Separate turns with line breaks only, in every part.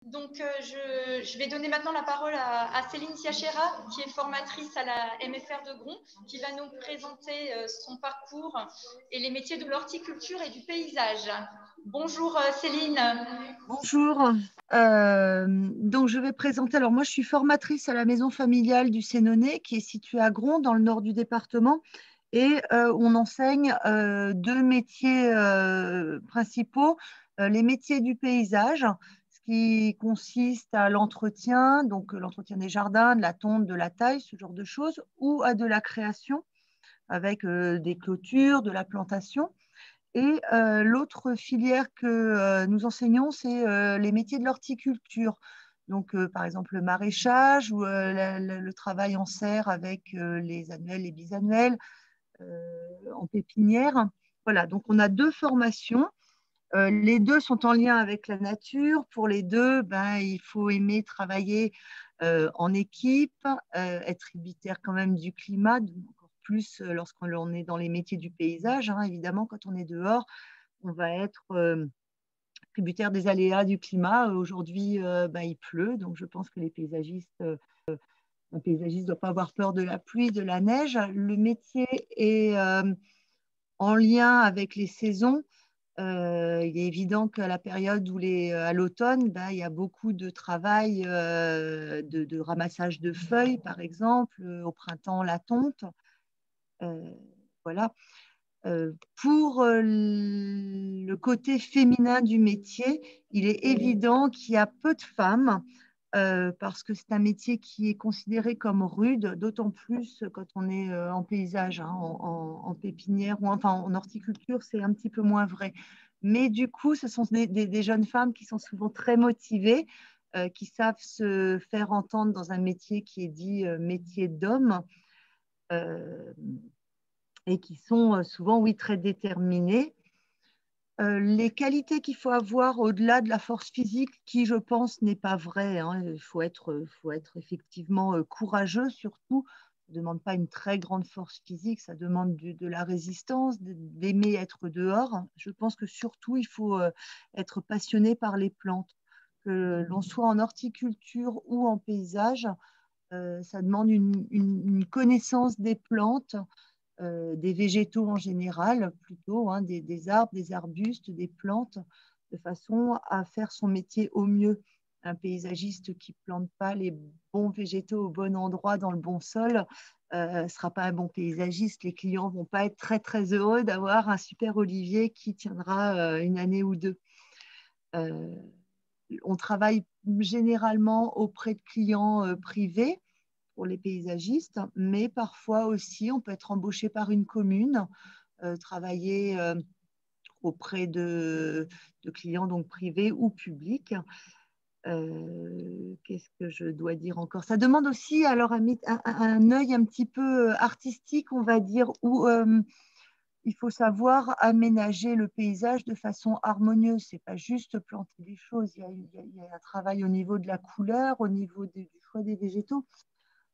Donc, je vais donner maintenant la parole à Céline Siachera, qui est formatrice à la MFR de Gron, qui va nous présenter son parcours et les métiers de l'horticulture et du paysage. Bonjour Céline.
Bonjour. Donc je vais présenter. Alors moi, je suis formatrice à la maison familiale du Sénonais, qui est située à Gron, dans le nord du département, et on enseigne deux métiers principaux, les métiers du paysage, ce qui consiste à l'entretien, donc l'entretien des jardins, de la tonte, de la taille, ce genre de choses, ou à de la création avec des clôtures, de la plantation. Et l'autre filière que nous enseignons, c'est les métiers de l'horticulture. Donc, par exemple, le maraîchage ou le travail en serre avec les annuelles, les bisannuelles, en pépinière. Voilà, donc on a deux formations. Les deux sont en lien avec la nature. Pour les deux, ben, il faut aimer travailler en équipe, être tributaire quand même du climat, encore plus lorsqu'on est dans les métiers du paysage. Hein, évidemment, quand on est dehors, on va être tributaire des aléas du climat. Aujourd'hui, ben, il pleut, donc je pense que les paysagistes, un paysagiste ne doit pas avoir peur de la pluie, de la neige. Le métier est en lien avec les saisons. Il est évident qu'à la période où à l'automne, ben, il y a beaucoup de travail de ramassage de feuilles, par exemple. Au printemps, la tonte. Voilà. Pour le côté féminin du métier, il est évident qu'il y a peu de femmes parce que c'est un métier qui est considéré comme rude, d'autant plus quand on est en paysage, hein, en pépinière ou enfin en horticulture, c'est un petit peu moins vrai. Mais du coup, ce sont des jeunes femmes qui sont souvent très motivées, qui savent se faire entendre dans un métier qui est dit métier d'homme. Et qui sont souvent, oui, très déterminés. Les qualités qu'il faut avoir au-delà de la force physique, qui, je pense, n'est pas vrai. Hein. Il faut être effectivement courageux, surtout. Ça ne demande pas une très grande force physique, ça demande de la résistance, d'aimer être dehors. Je pense que surtout, il faut être passionné par les plantes. Que l'on soit en horticulture ou en paysage, ça demande une connaissance des plantes, des végétaux en général, plutôt, hein, des arbres, des arbustes, des plantes, de façon à faire son métier au mieux. Un paysagiste qui ne plante pas les bons végétaux au bon endroit, dans le bon sol, ne sera pas un bon paysagiste. Les clients ne vont pas être très, très heureux d'avoir un super olivier qui tiendra une année ou deux. On travaille généralement auprès de clients privés pour les paysagistes, mais parfois aussi, on peut être embauché par une commune, travailler auprès de clients donc privés ou publics. Qu'est-ce que je dois dire encore? Ça demande aussi alors un œil un petit peu artistique, on va dire, où il faut savoir aménager le paysage de façon harmonieuse. Ce n'est pas juste planter des choses, il y a un travail au niveau de la couleur, au niveau du choix des végétaux.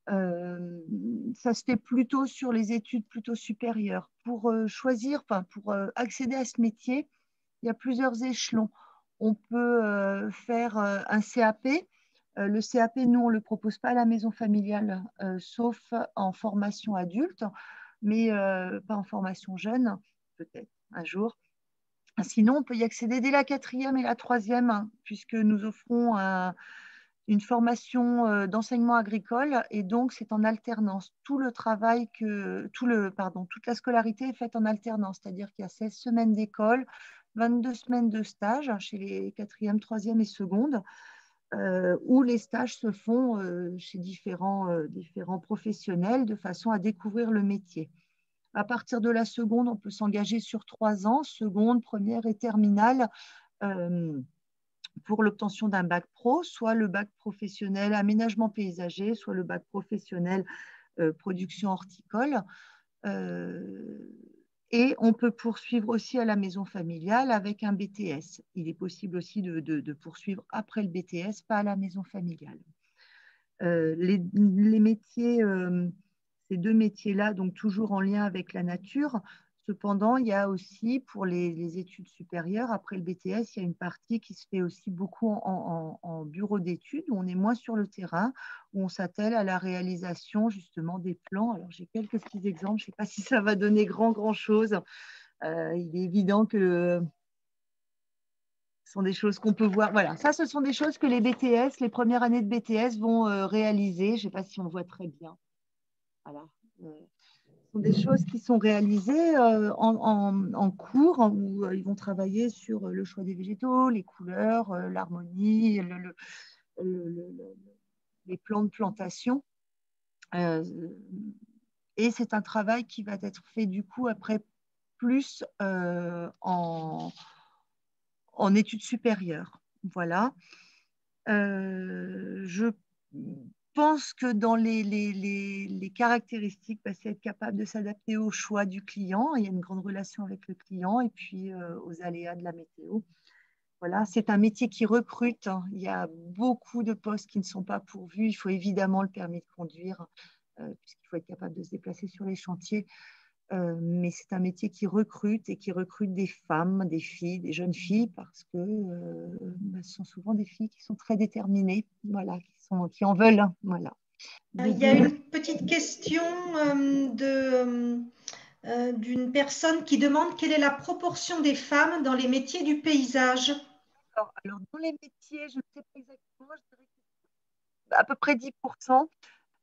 Ça se fait plutôt sur les études plutôt supérieures. Pour choisir, pour accéder à ce métier, il y a plusieurs échelons. On peut faire un CAP. Le CAP, nous, on ne le propose pas à la maison familiale, sauf en formation adulte, mais pas en formation jeune, peut-être un jour. Sinon, on peut y accéder dès la 4e et la 3e, hein, puisque nous offrons une formation d'enseignement agricole et donc c'est en alternance. Toute la scolarité est faite en alternance, c'est-à-dire qu'il y a 16 semaines d'école, 22 semaines de stage chez les 4e, 3e et secondes, où les stages se font chez différents professionnels de façon à découvrir le métier. À partir de la seconde, on peut s'engager sur 3 ans, seconde, première et terminale, pour l'obtention d'un bac pro, soit le bac professionnel aménagement paysager, soit le bac professionnel production horticole. Et on peut poursuivre aussi à la maison familiale avec un BTS. Il est possible aussi de poursuivre après le BTS, pas à la maison familiale. Les métiers, ces deux métiers-là, donc toujours en lien avec la nature, Cependant, il y a aussi pour les études supérieures, après le BTS, il y a une partie qui se fait aussi beaucoup en bureau d'études, où on est moins sur le terrain, où on s'attelle à la réalisation justement des plans. Alors, j'ai quelques petits exemples, je ne sais pas si ça va donner grand-chose. Il est évident que ce sont des choses qu'on peut voir. Voilà, ça, ce sont des choses que les BTS, les premières années de BTS vont réaliser. Je ne sais pas si on voit très bien. Voilà. Ce sont des choses qui sont réalisées en cours, où ils vont travailler sur le choix des végétaux, les couleurs, l'harmonie, les plans de plantation. Et c'est un travail qui va être fait du coup après plus en études supérieures. Voilà. Je pense que dans les caractéristiques, c'est être capable de s'adapter au choix du client. Il y a une grande relation avec le client et puis aux aléas de la météo. Voilà, c'est un métier qui recrute. Il y a beaucoup de postes qui ne sont pas pourvus. Il faut évidemment le permis de conduire, puisqu'il faut être capable de se déplacer sur les chantiers. Mais c'est un métier qui recrute et qui recrute des femmes, des filles, des jeunes filles, parce que ce sont souvent des filles qui sont très déterminées, voilà, qui en veulent. Voilà.
Il y a une petite question d'une personne qui demande quelle est la proportion des femmes dans les métiers du paysage.
Alors dans les métiers, je ne sais pas exactement, je dirais à peu près 10%.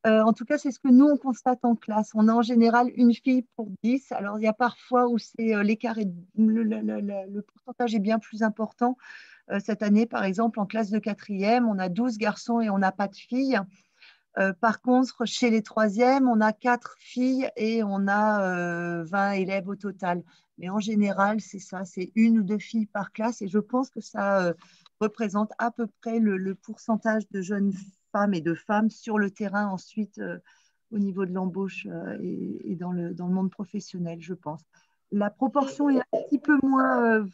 En tout cas, c'est ce que nous, on constate en classe. On a en général une fille pour 10. Alors, il y a parfois où l'écart, le pourcentage est bien plus important. Cette année, par exemple, en classe de quatrième, on a 12 garçons et on n'a pas de filles. Par contre, chez les troisièmes, on a 4 filles et on a 20 élèves au total. Mais en général, c'est ça, c'est 1 ou 2 filles par classe. Et je pense que ça représente à peu près le pourcentage de jeunes femmes et de femmes sur le terrain ensuite au niveau de l'embauche et dans le monde professionnel, je pense. La proportion est un petit peu moins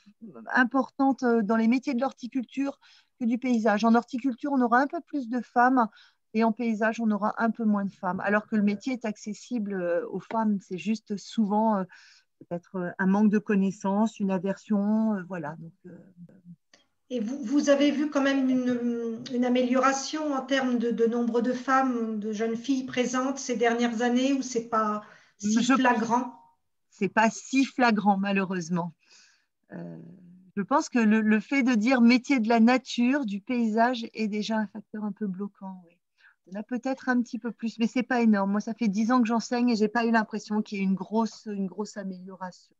importante dans les métiers de l'horticulture que du paysage. En horticulture, on aura un peu plus de femmes et en paysage, on aura un peu moins de femmes. Alors que le métier est accessible aux femmes, c'est juste souvent peut-être un manque de connaissances, une aversion, voilà. Donc,
et vous avez vu quand même une amélioration en termes de nombre de femmes, de jeunes filles présentes ces dernières années, ou c'est pas si flagrant?
C'est pas si flagrant, malheureusement. Je pense que le fait de dire métier de la nature, du paysage, est déjà un facteur un peu bloquant. Oui. On a peut-être un petit peu plus, mais c'est pas énorme. Moi, ça fait 10 ans que j'enseigne et j'ai pas eu l'impression qu'il y ait une grosse amélioration.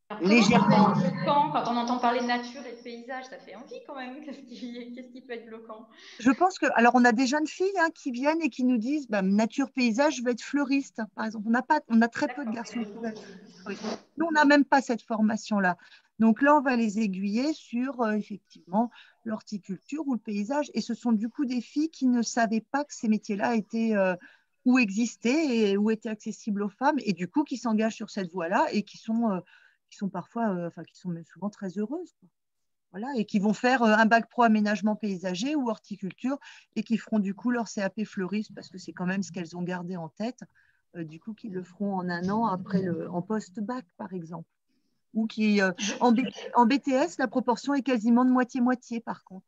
Alors, légèrement. Quand on entend parler de nature et de paysage, ça fait envie quand même. Qu'est-ce qui peut être bloquant?
Je pense que, alors on a des jeunes filles qui viennent et qui nous disent, nature, paysage, je veux être fleuriste, par exemple. On a très peu de garçons qui veulent être fleuristes. Nous, on n'a même pas cette formation-là. Donc là, on va les aiguiller sur effectivement l'horticulture ou le paysage. Et ce sont du coup des filles qui ne savaient pas que ces métiers-là étaient ou existaient et ou étaient accessibles aux femmes, et du coup qui s'engagent sur cette voie-là et qui sont parfois, qui sont même souvent très heureuses, quoi. Voilà, et qui vont faire un bac pro aménagement paysager ou horticulture et qui feront du coup leur CAP fleuriste parce que c'est quand même ce qu'elles ont gardé en tête, du coup qu'ils le feront en 1 an après en post-bac par exemple. Ou qui, en BTS, la proportion est quasiment de moitié-moitié par contre.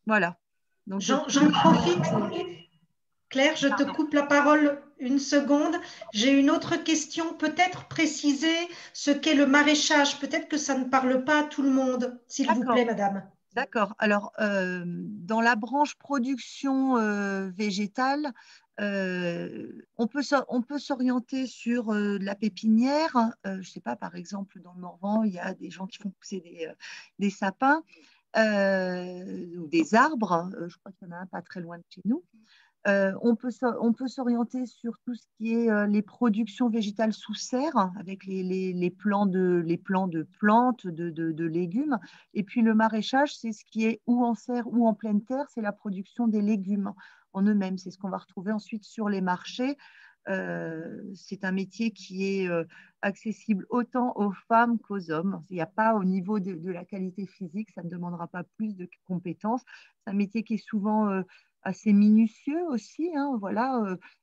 Voilà.
J'en profite. Claire, je te coupe la parole une seconde. J'ai une autre question. Peut-être préciser ce qu'est le maraîchage. Peut-être que ça ne parle pas à tout le monde, s'il vous plaît, madame.
D'accord. Alors, dans la branche production végétale, on peut s'orienter sur la pépinière. Je ne sais pas, par exemple, dans le Morvan, il y a des gens qui font pousser des sapins ou des arbres. Je crois qu'il y en a un pas très loin de chez nous. On peut s'orienter sur tout ce qui est les productions végétales sous serre, avec les plants de plantes, de légumes. Et puis le maraîchage, c'est ce qui est ou en serre ou en pleine terre, c'est la production des légumes en eux-mêmes. C'est ce qu'on va retrouver ensuite sur les marchés. C'est un métier qui est accessible autant aux femmes qu'aux hommes. Il n'y a pas au niveau de la qualité physique, ça ne demandera pas plus de compétences. C'est un métier qui est souvent assez minutieux aussi, hein, voilà,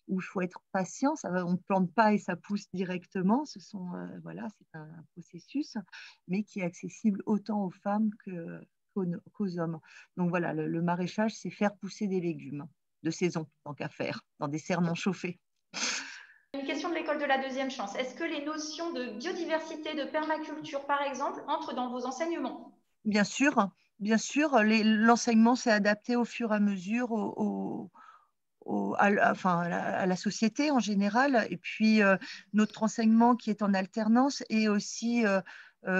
où il faut être patient. On ne plante pas et ça pousse directement. Voilà, c'est un processus, mais qui est accessible autant aux femmes qu'aux hommes. Donc voilà, le maraîchage, c'est faire pousser des légumes de saison, tant qu'à faire, dans des serres non chauffées.
Une question de l'école de la deuxième chance. Est-ce que les notions de biodiversité, de permaculture, par exemple, entrent dans vos enseignements?
Bien sûr, l'enseignement s'est adapté au fur et à mesure à la société en général. Et puis, notre enseignement qui est en alternance est aussi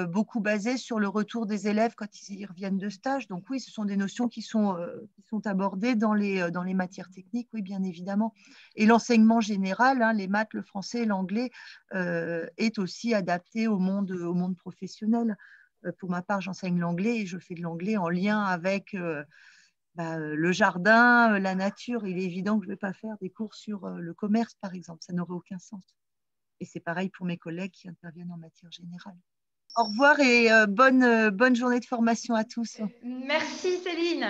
beaucoup basé sur le retour des élèves quand ils reviennent de stage. Donc oui, ce sont des notions qui sont abordées dans les matières techniques, oui, bien évidemment. Et l'enseignement général, hein, les maths, le français, l'anglais, est aussi adapté au monde professionnel. Pour ma part, j'enseigne l'anglais et je fais de l'anglais en lien avec le jardin, la nature. Il est évident que je ne vais pas faire des cours sur le commerce, par exemple. Ça n'aurait aucun sens. Et c'est pareil pour mes collègues qui interviennent en matière générale. Au revoir et bonne journée de formation à tous.
Merci Céline.